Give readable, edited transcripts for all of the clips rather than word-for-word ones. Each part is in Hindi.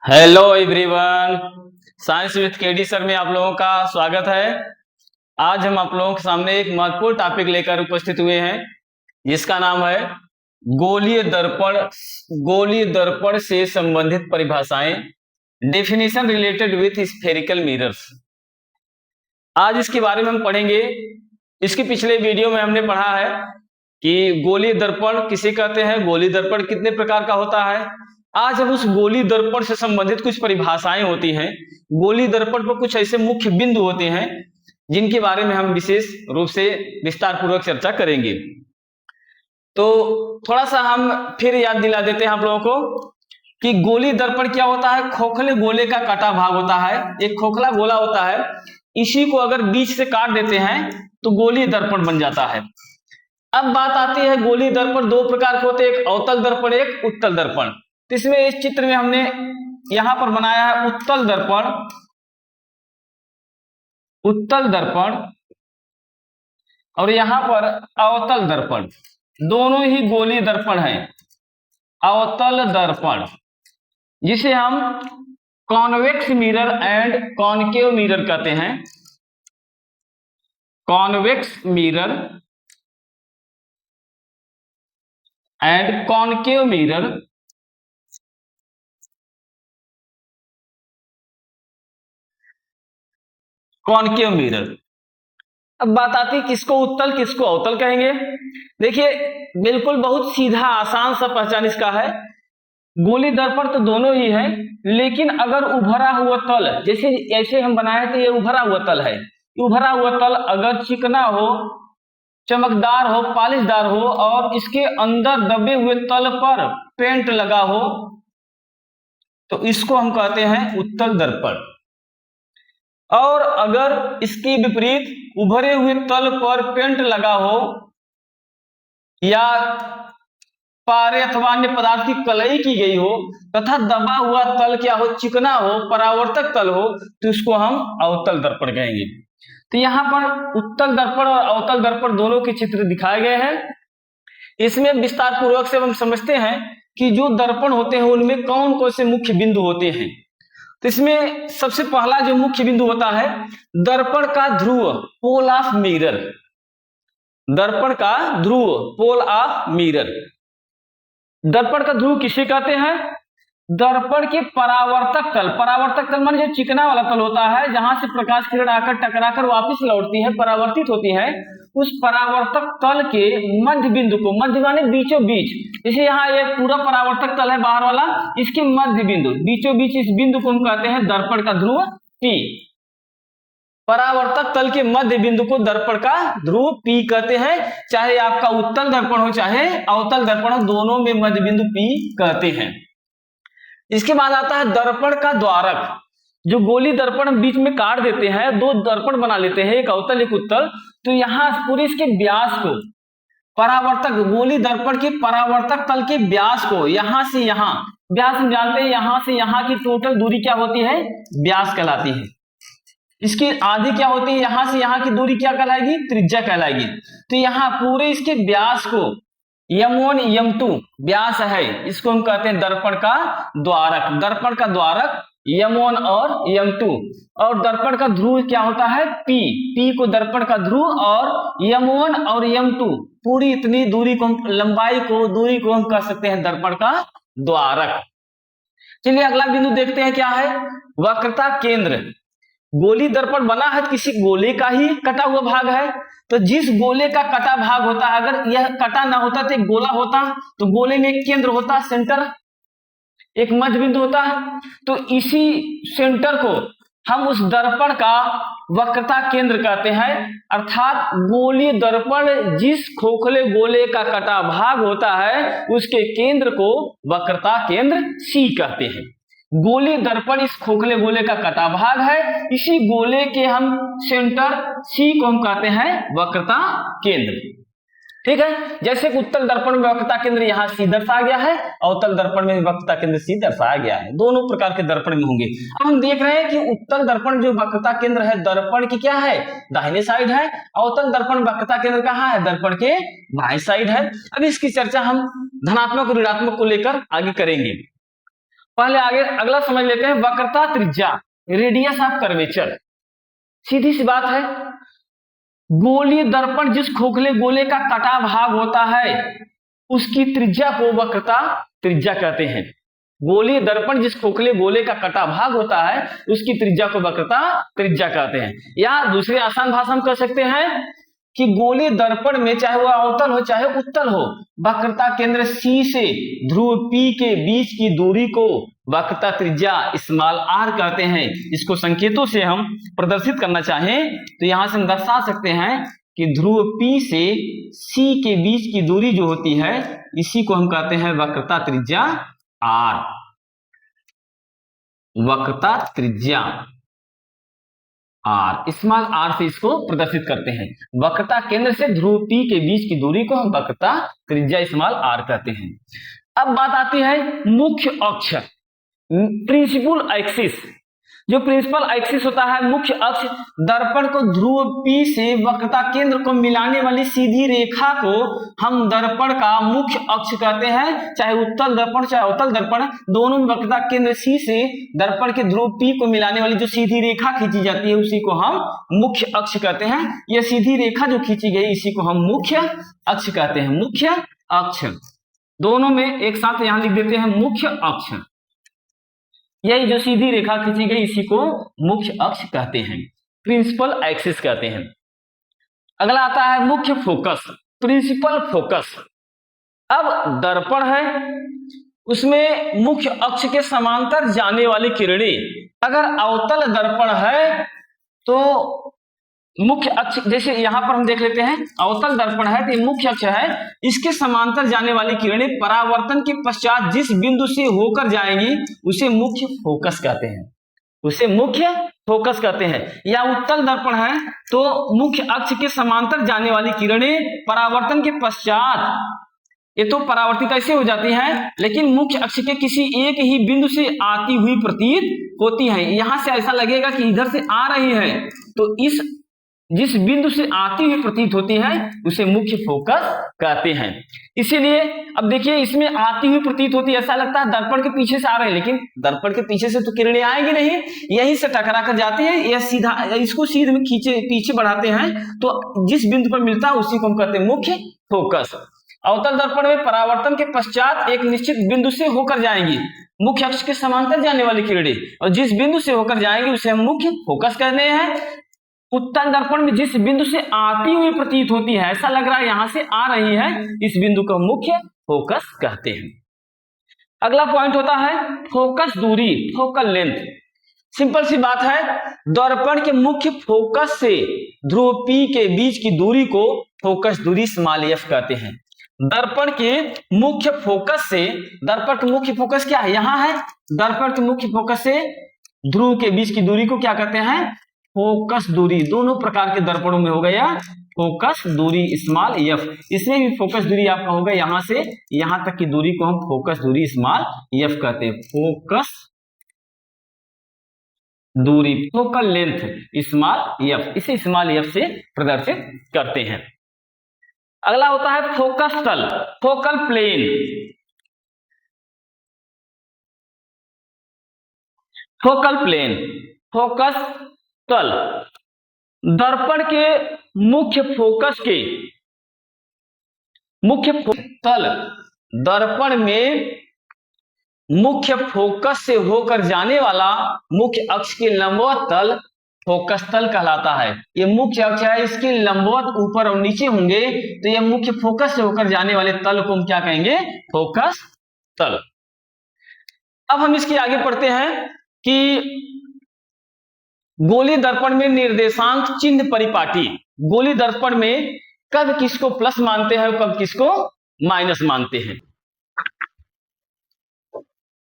Hello everyone, science with KD sir में आप लोगों का स्वागत है। आज हम आप लोगों के सामने एक महत्वपूर्ण टॉपिक लेकर उपस्थित हुए हैं जिसका नाम है गोलीय दर्पण। गोलीय दर्पण से संबंधित परिभाषाएं, definition related with spherical mirrors. आज इसके बारे में हम पढ़ेंगे। इसके पिछले वीडियो में हमने पढ़ा है कि गोलीय दर्पण किसे कहते हैं, गोलीय दर्पण कितने प्रकार का होता है। आज हम उस गोलीय दर्पण से संबंधित कुछ परिभाषाएं होती हैं, गोलीय दर्पण पर कुछ ऐसे मुख्य बिंदु होते हैं जिनके बारे में हम विशेष रूप से विस्तार पूर्वक चर्चा करेंगे। तो थोड़ा सा हम फिर याद दिला देते हैं आप लोगों को कि गोलीय दर्पण क्या होता है। खोखले गोले का कटा भाग होता है, एक खोखला गोला होता है, इसी को अगर बीच से काट देते हैं तो गोलीय दर्पण बन जाता है। अब बात आती है, गोलीय दर्पण दो प्रकार के होते हैं, एक अवतल दर्पण, एक उत्तल दर्पण। तो इसमें इस चित्र में हमने यहां पर बनाया है उत्तल दर्पण, उत्तल दर्पण, और यहां पर अवतल दर्पण। दोनों ही गोलीय दर्पण हैं। अवतल दर्पण जिसे हम convex mirror and concave mirror कहते हैं। Convex mirror and concave mirror. Concave mirror. अब बात आती है किसको उत्तल किसको अवतल कहेंगे। देखिए, बिल्कुल बहुत सीधा आसान सा पहचान इसका है। गोलीय दर्पण तो दोनों ही है, लेकिन अगर उभरा हुआ तल, जैसे ऐसे हम बनाए तो ये उभरा हुआ तल है, उभरा हुआ तल अगर चिकना हो, चमकदार हो, पॉलिशदार हो और इसके अंदर दबे हुए तल पर पेंट लगा हो तो इसको हम कहते हैं उत्तल दर्पण। और अगर इसकी विपरीत उभरे हुए तल पर पेंट लगा हो या पारे अथवा अन्य पदार्थ की कलई की गई हो तथा दबा हुआ तल क्या हो, चिकना हो, परावर्तक तल हो, तो इसको हम अवतल दर्पण कहेंगे। तो यहाँ पर उत्तल दर्पण और अवतल दर्पण दोनों के चित्र दिखाए गए हैं। इसमें विस्तार पूर्वक से हम समझते हैं कि जो दर्पण होते हैं उनमें कौन कौन से मुख्य बिंदु होते हैं। तो इसमें सबसे पहला जो मुख्य बिंदु होता है दर्पण का ध्रुव, पोल ऑफ मिरर। दर्पण का ध्रुव, पोल ऑफ मिरर। दर्पण का ध्रुव किसे कहते हैं? दर्पण के परावर्तक तल। परावर्तक तल माने जो चिकना वाला तल होता है जहां से प्रकाश किरण आकर टकराकर वापस लौटती है, परावर्तित होती है, उस परावर्तक तल के मध्य बिंदु को, मध्य माने बीचों बीच, जैसे यहाँ ये पूरा परावर्तक तल है बाहर वाला, इसके मध्य बिंदु, बीचों बीच इस बिंदु को हम कहते हैं दर्पण का ध्रुव P। परावर्तक तल के मध्य बिंदु को दर्पण का ध्रुव P कहते हैं। चाहे आपका उत्तल दर्पण हो चाहे अवतल दर्पण हो, दोनों में मध्य बिंदु P कहते हैं। इसके बाद आता है दर्पण का द्वारक। जो गोली दर्पण हम बीच में काट देते हैं, दो दर्पण बना लेते हैं, एक अवतल एक उत्तल, तो यहाँ पूरे इसके व्यास को, परावर्तक गोली दर्पण के परावर्तक तल के व्यास को, यहां से यहां, व्यास हम जानते हैं यहां से यहां की टोटल दूरी क्या होती है, व्यास कहलाती है। इसकी आधी क्या होती है, यहां से यहां की दूरी क्या कहलाएगी, त्रिज्या कहलाएगी। तो यहाँ पूरे इसके व्यास को M1 M2 व्यास है, इसको हम कहते हैं दर्पण का द्वारक। दर्पण का द्वारक M1 और M2। और दर्पण का ध्रुव क्या होता है, P। P को दर्पण का ध्रुव और M1 और M2 पूरी इतनी दूरी को, लंबाई को, दूरी को हम कह सकते हैं दर्पण का द्वारक। चलिए अगला बिंदु देखते हैं क्या है, वक्रता केंद्र। गोली दर्पण बना है किसी गोले का ही कटा हुआ भाग है, तो जिस गोले का कटा भाग होता है, अगर यह कटा ना होता तो एक गोला होता, तो गोले में एक केंद्र होता, सेंटर, एक मध्य बिंदु होता है, तो इसी सेंटर को हम उस दर्पण का वक्रता केंद्र कहते हैं। अर्थात गोलीय दर्पण जिस खोखले गोले का कटा भाग होता है उसके केंद्र को वक्रता केंद्र C कहते हैं। गोलीय दर्पण इस खोखले गोले का कटा भाग है, इसी गोले के हम सेंटर C को हम कहते हैं वक्रता केंद्र। ठीक है, जैसे उत्तल दर्पण में वक्रता केंद्र यहाँ C दर्शाया गया है, अवतल दर्पण में वक्रता केंद्र C दर्शाया गया है। दोनों प्रकार के दर्पण में होंगे। अब हम देख रहे हैं कि उत्तल दर्पण जो वक्रता केंद्र है दर्पण की क्या है, दाहिने साइड है। अवतल दर्पण वक्रता केंद्र कहाँ है, दर्पण के बाएं साइड है। अब इसकी चर्चा हम धनात्मक और ऋणात्मक को लेकर आगे करेंगे। पहले आगे अगला समझ लेते हैं, वक्रता त्रिज्या, रेडियस ऑफ कर्वेचर। सीधी सी बात है, गोलीय दर्पण जिस खोखले गोले का कटा भाग होता है उसकी त्रिज्या को वक्रता त्रिज्या कहते हैं। गोलीय दर्पण जिस खोखले गोले का कटा भाग होता है उसकी त्रिज्या को वक्रता त्रिज्या कहते हैं। या दूसरी आसान भाषा में कह सकते हैं कि गोलीय दर्पण में चाहे वह अवतल हो चाहे उत्तल हो, वक्रता केंद्र C से ध्रुव P के बीच की दूरी को वक्रता त्रिज्या स्मॉल r कहते हैं। इसको संकेतों से हम प्रदर्शित करना चाहें तो यहां से हम दर्शा सकते हैं कि ध्रुव P से C के बीच की दूरी जो होती है इसी को हम कहते हैं वक्रता त्रिज्या r, वक्रता त्रिज्या r, स्मॉल r से इसको प्रदर्शित करते हैं। वक्रता केंद्र से ध्रुव P के बीच की दूरी को हम वक्रता त्रिज्या स्मॉल r कहते हैं। अब बात आती है मुख्य अक्ष, प्रिंसिपल एक्सिस। जो प्रिंसिपल एक्सिस होता है, मुख्य अक्ष, दर्पण को ध्रुव P से वक्रता केंद्र को मिलाने वाली सीधी रेखा को हम दर्पण का मुख्य अक्ष कहते हैं। चाहे उत्तल दर्पण चाहे अवतल दर्पण, दोनों में वक्रता केंद्र C से दर्पण के ध्रुव P को मिलाने वाली जो सीधी रेखा खींची जाती है उसी को हम मुख्य अक्ष कहते हैं। यह सीधी रेखा जो खींची गई इसी को हम मुख्य अक्ष कहते हैं। मुख्य अक्ष, दोनों में एक साथ यहां लिख देते हैं मुख्य अक्ष। यही जो सीधी रेखा खींची गई इसी को मुख्य अक्ष कहते हैं, प्रिंसिपल एक्सिस कहते हैं। अगला आता है मुख्य फोकस, प्रिंसिपल फोकस। अब दर्पण है, उसमें मुख्य अक्ष के समांतर जाने वाली किरणें, अगर अवतल दर्पण है तो मुख्य अक्ष, जैसे यहां पर हम देख लेते हैं अवतल दर्पण है तो मुख्य अक्ष है, इसके समांतर जाने वाली किरणें परावर्तन के पश्चात जिस बिंदु से होकर जाएंगी उसे मुख्य फोकस कहते हैं, उसे मुख्य फोकस कहते हैं। या उत्तल दर्पण है तो मुख्य अक्ष के समांतर जाने वाली किरणें परावर्तन के पश्चात, ये तो परावर्तित ऐसे हो जाती हैं लेकिन मुख्य अक्ष के किसी एक ही बिंदु से आती हुई प्रतीत होती हैं। यहां से ऐसा लगेगा कि इधर से आ रही है तो इस जिस बिंदु से आती हुई प्रतीत होती है उसे मुख्य फोकस कहते हैं। इसीलिए अब देखिए इसमें आती हुई प्रतीत होती है, ऐसा लगता है दर्पण के पीछे से आ रहे हैं, लेकिन दर्पण के पीछे से तो किरणें आएंगी नहीं, यहीं से टकरा कर जाती है या सीधा इसको सीधे में खींचे पीछे बढ़ाते हैं तो जिस बिंदु पर मिलता है उसी को हम कहते हैं मुख्य फोकस। अवतल दर्पण में परावर्तन के पश्चात एक निश्चित बिंदु से होकर जाएंगी मुख्य अक्ष के समांतर जाने वाली किरणें, और जिस बिंदु से होकर जाएंगे उसे हम मुख्य फोकस कहते हैं। उत्तल दर्पण में जिस बिंदु से आती हुई प्रतीत होती है, ऐसा लग रहा है यहां से आ रही है, इस बिंदु को मुख्य फोकस कहते हैं। अगला पॉइंट होता है फोकस दूरी, फोकल लेंथ। सिंपल सी बात है, दर्पण के मुख्य फोकस से ध्रुव P के बीच की दूरी को फोकस दूरी स्मॉल f कहते हैं। दर्पण के मुख्य फोकस से, दर्पण के मुख्य फोकस क्या है, यहां है, दर्पण के मुख्य फोकस से ध्रुव के बीच की दूरी को क्या कहते हैं, फोकस दूरी। दोनों प्रकार के दर्पणों में हो गया फोकस दूरी स्मॉल f, इसमें भी फोकस दूरी आपका होगा यहां से यहां तक की दूरी को हम फोकस दूरी स्मॉल f कहते हैं। फोकस दूरी, फोकल लेंथ स्मॉल f, इसे स्मॉल f से प्रदर्शित करते हैं। अगला होता है फोकस तल, focal plane. Focal plane, focus तल, दर्पण के मुख्य फोकस के मुख्य तल, दर्पण में मुख्य फोकस से होकर जाने वाला मुख्य अक्ष के लंबवत तल फोकस तल कहलाता है। ये मुख्य अक्ष है, इसके लंबवत ऊपर और नीचे होंगे तो ये मुख्य फोकस से होकर जाने वाले तल को हम क्या कहेंगे, फोकस तल। अब हम इसके आगे पढ़ते हैं कि गोलीय दर्पण में निर्देशांक चिन्ह परिपाटी। गोलीय दर्पण में कब किसको प्लस मानते हैं और कब किसको माइनस मानते हैं।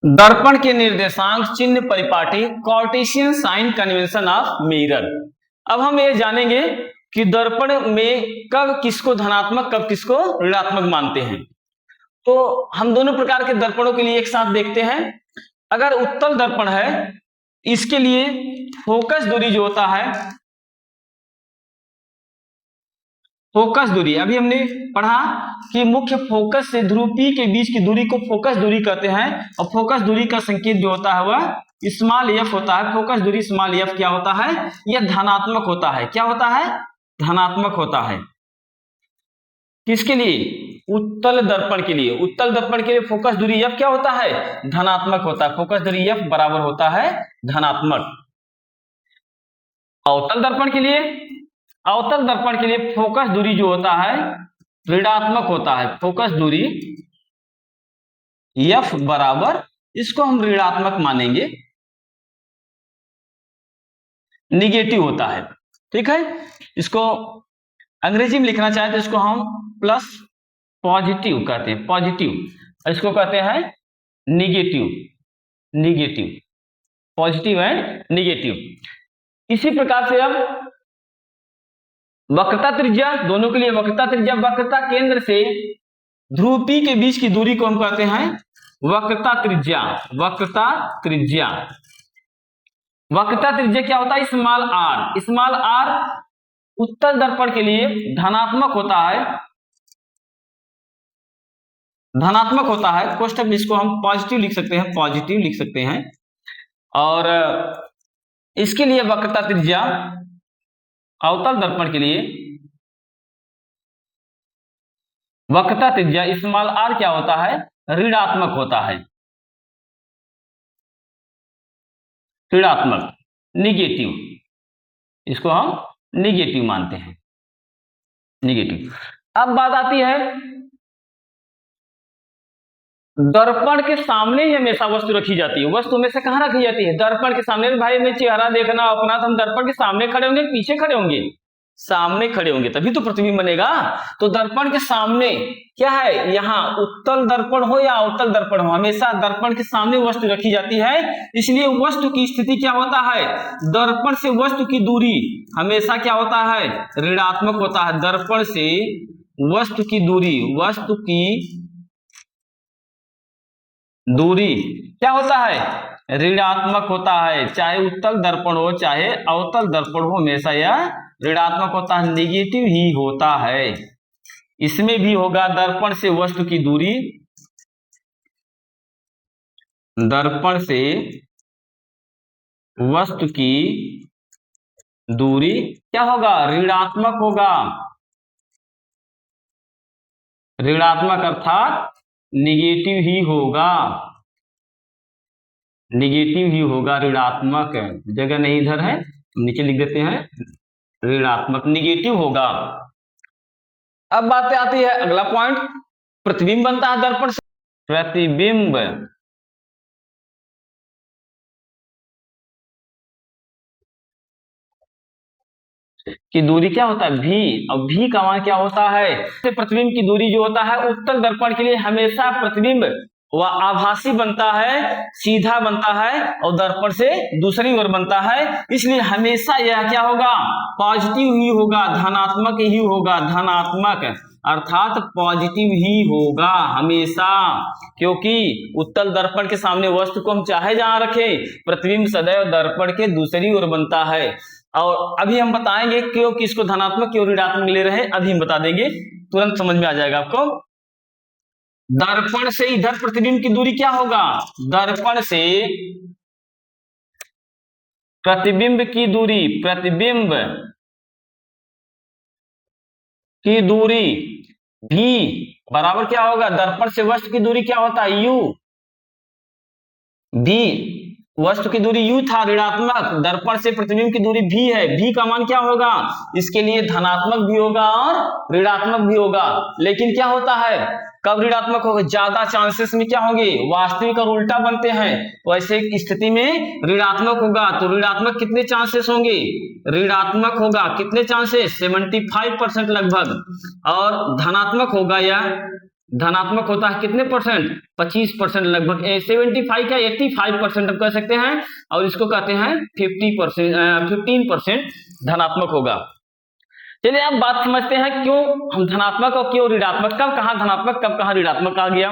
दर्पण के निर्देशांक चिन्ह परिपाटी, Cartesian sign convention of mirror. अब हम ये जानेंगे कि दर्पण में कब किसको धनात्मक कब किसको ऋणात्मक मानते हैं। तो हम दोनों प्रकार के दर्पणों के लिए एक साथ देखते हैं। अगर उत्तल दर्पण है, इसके लिए फोकस दूरी जो होता है फोकस दूरी, अभी हमने पढ़ा कि मुख्य फोकस से ध्रुव P के बीच की दूरी को फोकस दूरी कहते हैं, और फोकस दूरी का संकेत जो होता है वह स्मॉल f होता है। फोकस दूरी स्मॉल f क्या होता है, यह धनात्मक होता है। क्या होता है, धनात्मक होता है। किसके लिए, उत्तल दर्पण के लिए। उत्तल दर्पण के लिए फोकस दूरी f क्या होता है, धनात्मक होता है। फोकस दूरी f बराबर होता है धनात्मक। अवतल दर्पण के लिए, अवतल दर्पण के लिए फोकस दूरी जो होता है ऋणात्मक होता है। फोकस दूरी f बराबर, इसको हम ऋणात्मक मानेंगे, निगेटिव होता है। ठीक है, इसको अंग्रेजी में लिखना चाहे तो इसको हम प्लस पॉजिटिव कहते हैं, पॉजिटिव, और इसको कहते हैं negative, negative, positive and negative. इसी प्रकार से अब वक्रता त्रिज्या, दोनों के लिए वक्रता त्रिज्या, वक्रता केंद्र से ध्रुव P के बीच की दूरी को हम कहते हैं वक्रता त्रिज्या। वक्रता त्रिज्या, वक्रता त्रिज्या क्या होता है, स्मॉल r। स्मॉल r उत्तल दर्पण के लिए धनात्मक होता है, धनात्मक होता है। कोष्ठक में इसको हम पॉजिटिव लिख सकते हैं, पॉजिटिव लिख सकते हैं। और इसके लिए वक्रता त्रिज्या अवतल दर्पण के लिए वक्रता त्रिज्या स्मॉल r क्या होता है, ऋणात्मक होता है, ऋणात्मक, निगेटिव। इसको हम निगेटिव मानते हैं, निगेटिव। अब बात आती है दर्पण के सामने ही हमेशा वस्तु रखी जाती है। वस्तु हमेशा कहाँ रखी जाती है, दर्पण के सामने। भाई मैं चेहरा देखना अपना, तो हम दर्पण के सामने खड़े होंगे, पीछे खड़े होंगे, सामने खड़े होंगे, तभी तो प्रतिबिंब बनेगा। तो दर्पण के सामने क्या है, यहाँ उत्तल दर्पण हो या अवतल दर्पण हो, हमेशा दर्पण के सामने वस्तु रखी जाती है। इसलिए वस्तु की स्थिति क्या होता है, दर्पण से वस्तु की दूरी हमेशा क्या होता है, ऋणात्मक होता है। दर्पण से वस्तु की दूरी, वस्तु की दूरी क्या होता है, ऋणात्मक होता है। चाहे उत्तल दर्पण हो चाहे अवतल दर्पण हो, हमेशा यह ऋणात्मक होता है, निगेटिव ही होता है। इसमें भी होगा दर्पण से वस्तु की दूरी, दर्पण से वस्तु की दूरी क्या होगा, ऋणात्मक होगा, ऋणात्मक अर्थात निगेटिव ही होगा, निगेटिव ही होगा, ऋणात्मक। जगह नहीं इधर है, नीचे लिख देते हैं, ऋणात्मक, निगेटिव होगा। अब बात आती है अगला पॉइंट, प्रतिबिंब बनता है दर्पण से। प्रतिबिंब की दूरी क्या होता है, भी। और भी का मान क्या होता है, प्रतिबिंब की दूरी जो होता है उत्तल दर्पण के लिए हमेशा प्रतिबिंब वह आभासी बनता है, सीधा बनता है, और दर्पण से दूसरी ओर बनता है। इसलिए हमेशा यह क्या होगा, पॉजिटिव ही होगा, धनात्मक ही होगा, धनात्मक अर्थात पॉजिटिव ही होगा हमेशा। क्योंकि उत्तल दर्पण के सामने वस्तु को हम चाहे जहां रखें, प्रतिबिंब सदैव दर्पण के दूसरी ओर बनता है। और अभी हम बताएंगे क्यों किसको धनात्मक क्यों ऋणात्मक ले रहे हैं, अभी हम बता देंगे, तुरंत समझ में आ जाएगा आपको। दर्पण से इधर प्रतिबिंब की दूरी क्या होगा, दर्पण से प्रतिबिंब की दूरी, प्रतिबिंब की दूरी भी बराबर क्या होगा, दर्पण से वस्तु की दूरी क्या होता है, u। भी वस्तु की दूरी u था ऋणात्मक, दर्पण से प्रतिबिंब की दूरी v है। v का मान क्या होगा, इसके लिए धनात्मक भी होगा और ऋणात्मक भी होगा। लेकिन क्या होता है, कब ऋणात्मक होगा, ज्यादा चांसेस में क्या होंगे, वास्तविक और उल्टा बनते हैं। तो ऐसे स्थिति में ऋणात्मक होगा। तो ऋणात्मक कितने चांसेस होंगे, ऋणात्मक होगा कितने चांसेस, 75% लगभग। और धनात्मक होगा या धनात्मक होता है कितने परसेंट, 25% लगभग। 75 का 85% हम कह सकते हैं, और इसको कहते हैं 15% धनात्मक होगा। चलिए अब बात समझते हैं क्यों हम धनात्मक और क्यों ऋणात्मक, कब कहां धनात्मक कब कहां ऋणात्मक आ गया।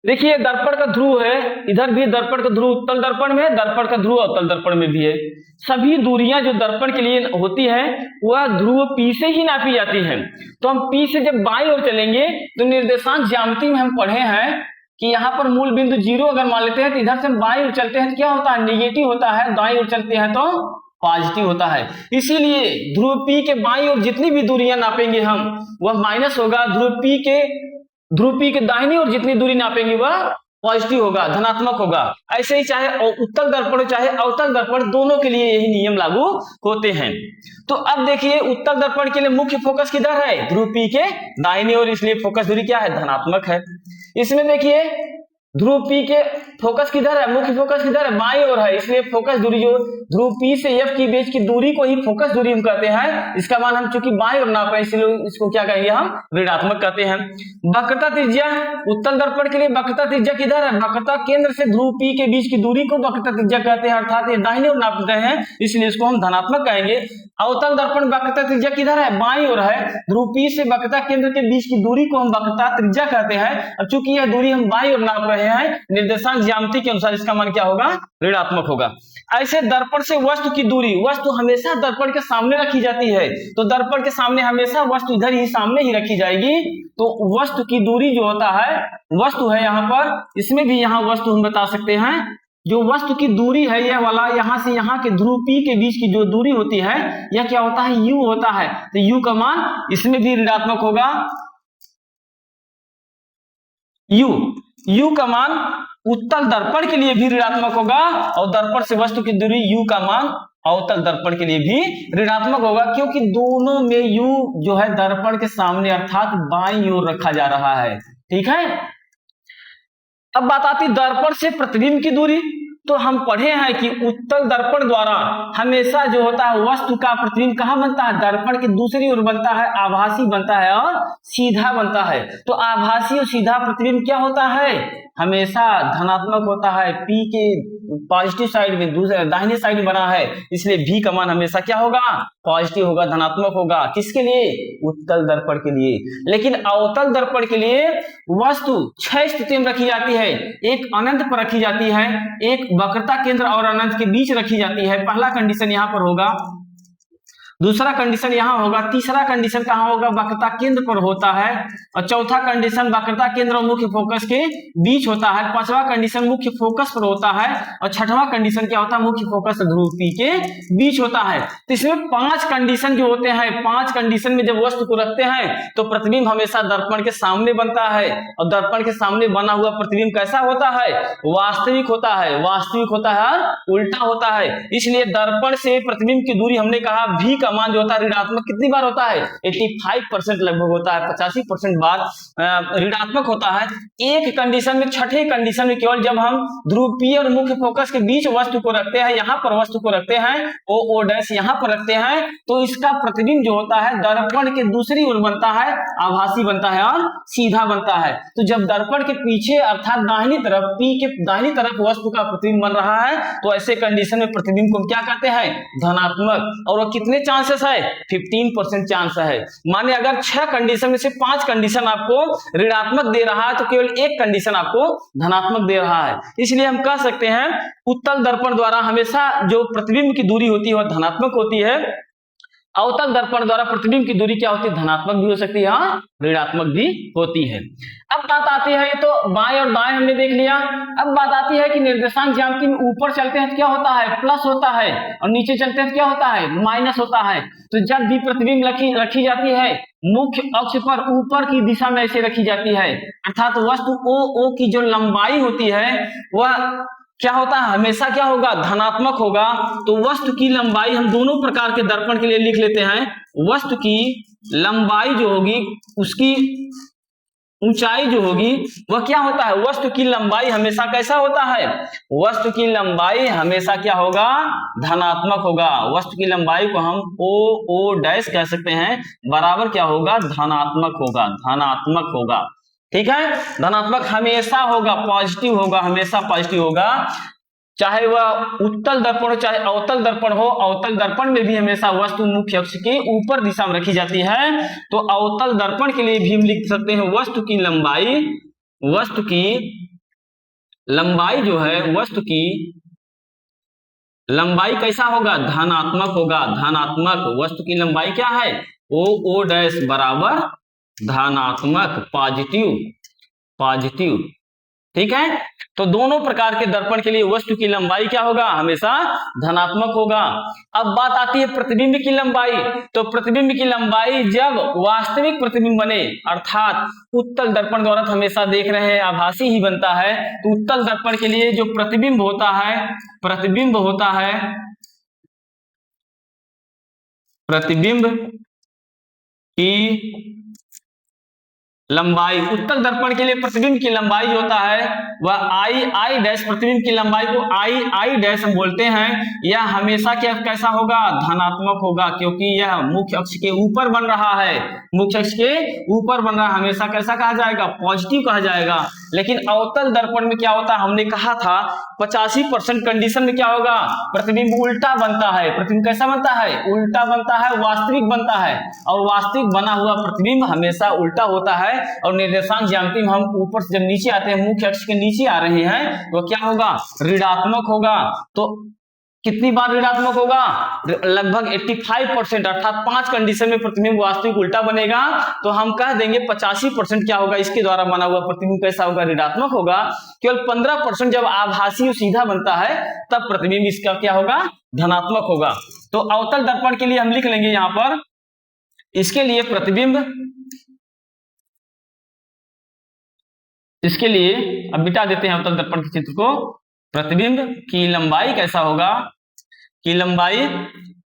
देखिए दर्पण का ध्रुव है, इधर भी दर्पण का ध्रुव उत्तल दर्पण में, दर्पण का ध्रुव अवतल दर्पण में भी है। सभी दूरियां जो दर्पण के लिए होती है वह ध्रुव P से ही नापी जाती है। तो हम P से जब बाईं ओर चलेंगे तो निर्देशांक ज्यामिति में हम पढ़े हैं कि यहाँ पर मूल बिंदु 0 अगर मान लेते हैं तो इधर से हम बाईं ओर चलते हैं तो क्या होता है, नेगेटिव होता है, दाईं ओर चलते हैं तो पॉजिटिव होता है। इसीलिए ध्रुव P के बाईं ओर जितनी भी दूरियां नापेंगे हम वह माइनस होगा, ध्रुव P के दाहिनी ओर जितनी दूरी नापेंगे वह पॉजिटिव होगा, धनात्मक होगा। ऐसे ही चाहे उत्तल दर्पण चाहे अवतल दर्पण दोनों के लिए यही नियम लागू होते हैं। तो अब देखिए उत्तल दर्पण के लिए मुख्य फोकस किधर है, ध्रुव P के दाहिनी ओर, इसलिए फोकस दूरी क्या है, धनात्मक है। इसमें देखिए ध्रुव P के फोकस किधर है, मुख्य फोकस किधर है, बाईं ओर है, इसलिए फोकस दूरी जो ध्रुव P से F के बीच की दूरी को ही फोकस दूरी हम कहते हैं। इसका मान हम चूंकि बाईं ओर नाप रहे हैं इसलिए इसको क्या कहेंगे, हम ऋणात्मक कहते हैं। वक्रता त्रिज्या उत्तल दर्पण के लिए वक्रता त्रिज्या किधर है, वक्रता केंद्र से ध्रुव P के बीच की दूरी को वक्रता त्रिज्या कहते हैं, अर्थात ये दाहिनी ओर नाप रहे हैं इसलिए इसको हम धनात्मक कहेंगे। अवतल दर्पण वक्रता त्रिज्या किधर है, बाईं ओर है, ध्रुव P से वक्रता केंद्र के बीच की दूरी को हम वक्रता त्रिज्या कहते हैं। अब चूंकि यह दूरी हम बाईं ओर नाप रहे हैं निर्देशांक ज्यामिति के अनुसार इसका मान क्या होगा, ऋणात्मक होगा। ऐसे दर्पण से वस्तु की दूरी, वस्तु हमेशा दर्पण के सामने रखी जाती है तो दर्पण के सामने हमेशा वस्तु इधर ही सामने ही रखी जाएगी। तो वस्तु की दूरी जो होता है, वस्तु है यहाँ पर, इसमें भी यहाँ वस्तु हम बता सकते हैं, जो वस्तु की दूरी है यह वाला यहां से यहां के ध्रुव P के बीच की जो दूरी होती है यह क्या होता है, u होता है। तो u का मान इसमें भी ऋणात्मक होगा, u का मान उत्तल दर्पण के लिए भी ऋणात्मक होगा और दर्पण से वस्तु की दूरी u का मान अवतल दर्पण के लिए भी ऋणात्मक होगा, क्योंकि दोनों में u जो है दर्पण के सामने अर्थात बाईं ओर रखा जा रहा है। ठीक है, अब बात आती दर्पण से प्रतिबिंब की दूरी। तो हम पढ़े हैं कि उत्तल दर्पण द्वारा हमेशा जो होता है वस्तु का प्रतिबिंब कहां बनता है, दर्पण की दूसरी ओर बनता है, आभासी बनता है और सीधा बनता है। तो आभासी और सीधा प्रतिबिंब क्या होता है, हमेशा धनात्मक होता है। P के पॉजिटिव साइड में दूसरे दाहिने साइड में बना है इसलिए V का मान हमेशा क्या होगा, पॉजिटिव होगा, धनात्मक होगा। किसके लिए, उत्तल दर्पण के लिए। लेकिन अवतल दर्पण के लिए वस्तु 6 स्थितियों में रखी जाती है, एक अनंत पर रखी जाती है, एक वक्रता केंद्र और अनंत के बीच रखी जाती है। पहला कंडीशन यहां पर होगा, दूसरा कंडीशन यहां होगा, तीसरा कंडीशन कहां होगा, वक्रता केंद्र पर होता है, और चौथा कंडीशन वक्रता केंद्र और मुख्य फोकस के बीच होता है, पांचवा कंडीशन मुख्य फोकस पर होता है, और छठवां कंडीशन क्या होता है, मुख्य फोकस ध्रुव P के बीच होता है। तो इसमें 5 कंडीशन जो होते हैं, 5 कंडीशन में जब वस्तु को रखते हैं तो प्रतिबिंब हमेशा दर्पण के सामने बनता है, और दर्पण के सामने बना हुआ प्रतिबिंब कैसा होता है, वास्तविक होता है, वास्तविक होता है, उल्टा होता है। इसलिए दर्पण से प्रतिबिंब की दूरी हमने कहा V का मान जो होता है ऋणात्मक कितनी बार होता है, 85% लगभग होता है, 85% बार ऋणात्मक होता है। एक कंडीशन में, छठे कंडीशन में केवल जब हम ध्रुव P और मुख्य फोकस के बीच वस्तु को रखते हैं, यहां पर वस्तु को रखते हैं, o डैश यहां पर रखते हैं, तो इसका प्रतिबिंब जो होता है दर्पण के दूसरी ओर बनता है, आभासी बनता है और सीधा बनता है। तो जब दर्पण के पीछे अर्थात दाहिनी तरफ, P के दाहिनी तरफ वस्तु का प्रतिबिंब बन रहा है तो ऐसे कंडीशन में प्रतिबिंब को क्या कहते हैं, धनात्मक। और वो कितने चांसेस है, 15% चांस है। माने अगर 6 कंडीशन में से 5 कंडीशन आपको ऋणात्मक दे रहा है तो केवल एक कंडीशन आपको धनात्मक दे रहा है। इसलिए हम कह सकते हैं उत्तल दर्पण द्वारा हमेशा जो प्रतिबिंब की दूरी होती है वह धनात्मक होती है, अवतल दर्पण द्वारा प्रतिबिंब की दूरी क्या होती है, धनात्मक भी हो सकती है, ऋणात्मक भी होती है। अब बात आती है, तो बाएं और दाएं हमने देख लिया। अब बात आती है कि निर्देशांक ज्यामिति में ऊपर चलते हैं तो क्या होता है, प्लस होता है, और नीचे चलते हैं तो क्या होता है, माइनस होता है। तो जब भी प्रतिबिंब रखी जाती है मुख्य अक्ष पर ऊपर की दिशा में ऐसे रखी जाती है, अर्थात वस्तु ओ की जो लंबाई होती है वह क्या होता है, हमेशा क्या होगा, धनात्मक होगा। तो वस्तु की लंबाई हम दोनों प्रकार के दर्पण के लिए लिख लेते हैं। वस्तु की लंबाई जो होगी उसकी ऊंचाई जो होगी वह क्या होता है, वस्तु की लंबाई हमेशा कैसा होता है, वस्तु की लंबाई हमेशा क्या होगा, धनात्मक होगा। वस्तु की लंबाई को हम ओ डैश कह सकते हैं, बराबर क्या होगा, धनात्मक होगा, धनात्मक होगा। ठीक है, धनात्मक हमेशा होगा, पॉजिटिव होगा, हमेशा पॉजिटिव होगा, चाहे वह उत्तल दर्पण हो चाहे अवतल दर्पण हो। अवतल दर्पण में भी हमेशा वस्तु मुख्य अक्ष के ऊपर दिशा में रखी जाती है। तो अवतल दर्पण के लिए भी हम लिख सकते हैं वस्तु की लंबाई, वस्तु की लंबाई जो है वस्तु की लंबाई कैसा होगा, धनात्मक होगा। धनात्मक वस्तु की लंबाई क्या है, ओ डैश बराबर धनात्मक, पॉजिटिव, पॉजिटिव। ठीक है, तो दोनों प्रकार के दर्पण के लिए वस्तु की लंबाई क्या होगा, हमेशा धनात्मक होगा। अब बात आती है प्रतिबिंब की लंबाई। तो प्रतिबिंब की लंबाई जब वास्तविक प्रतिबिंब बने, अर्थात उत्तल दर्पण द्वारा हमेशा देख रहे हैं आभासी ही बनता है, तो उत्तल दर्पण के लिए जो प्रतिबिंब होता है, प्रतिबिंब होता है, प्रतिबिंब की लंबाई, उत्तल दर्पण के लिए प्रतिबिंब की लंबाई जो होता है वह आई डैश, प्रतिबिंब की लंबाई को आई डैश हम बोलते हैं। यह हमेशा क्या कैसा होगा, धनात्मक होगा, क्योंकि यह मुख्य अक्ष के ऊपर बन रहा है, मुख्य अक्ष के ऊपर बन रहा है, हमेशा कैसा कहा जाएगा, पॉजिटिव कहा जाएगा। लेकिन अवतल दर्पण में क्या होता है, हमने कहा था 85% कंडीशन में क्या होगा, प्रतिबिंब उल्टा बनता है। प्रतिबिंब कैसा बनता है, उल्टा बनता है, वास्तविक बनता है, और वास्तविक बना हुआ प्रतिबिंब हमेशा उल्टा होता है। और निर्देशांक ज्यामिति में हम ऊपर से जब नीचे आते हैं, मुख्य अक्ष के नीचे आ रहे हैं, तो क्या होगा, ऋणात्मक होगा। तो कितनी बार ऋणात्मक होगा, लगभग 85%, अर्थात 5 कंडीशन में प्रतिबिंब वास्तविक उल्टा बनेगा। तो हम कह देंगे 85% क्या होगा, इसके द्वारा बना हुआ प्रतिबिंब कैसा होगा, ऋणात्मक होगा। केवल 15% जब आभासी और सीधा बनता है तब प्रतिबिंब इसका क्या होगा, धनात्मक होगा। तो अवतल दर्पण के लिए हम लिख लेंगे यहां पर, इसके लिए प्रतिबिंब, इसके लिए अब मिटा देते हैं अवतल दर्पण के चित्र को। प्रतिबिंब की लंबाई कैसा होगा, की लंबाई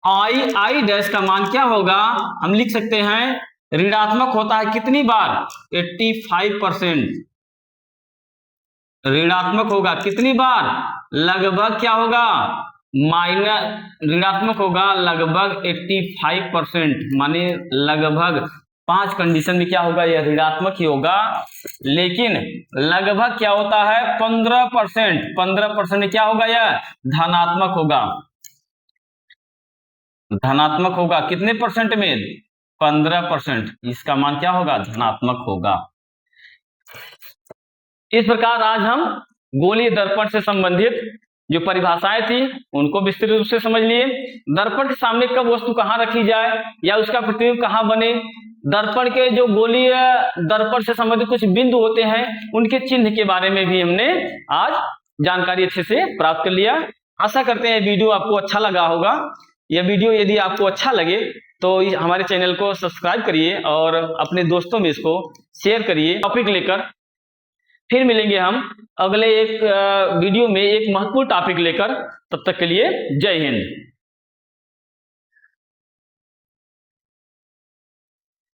आई डैश का मान क्या होगा, हम लिख सकते हैं ऋणात्मक होता है कितनी बार, 85%। ऋणात्मक होगा कितनी बार, लगभग क्या होगा, माइनस, ऋणात्मक होगा लगभग 85%, माने लगभग 5 कंडीशन में क्या होगा, यह ऋणात्मक ही होगा। लेकिन लगभग क्या होता है, 15% में क्या होगा, यह धनात्मक होगा, धनात्मक होगा। कितने परसेंट में, 15%, इसका मान क्या होगा, धनात्मक होगा। इस प्रकार आज हम गोलीय दर्पण से संबंधित जो परिभाषाएं थी उनको विस्तृत रूप से समझ लिए। दर्पण के सामने कब वस्तु कहां रखी जाए या उसका प्रतिबिंब कहां बने, दर्पण के जो गोलीय दर्पण से संबंधित कुछ बिंदु होते हैं उनके चिन्ह के बारे में भी हमने आज जानकारी अच्छे से प्राप्त कर लिया। आशा करते हैं वीडियो आपको अच्छा लगा होगा। यह वीडियो यदि आपको अच्छा लगे तो हमारे चैनल को सब्सक्राइब करिए और अपने दोस्तों में इसको शेयर करिए। टॉपिक लेकर फिर मिलेंगे हम अगले एक वीडियो में एक महत्वपूर्ण टॉपिक लेकर, तब तक के लिए जय हिंद।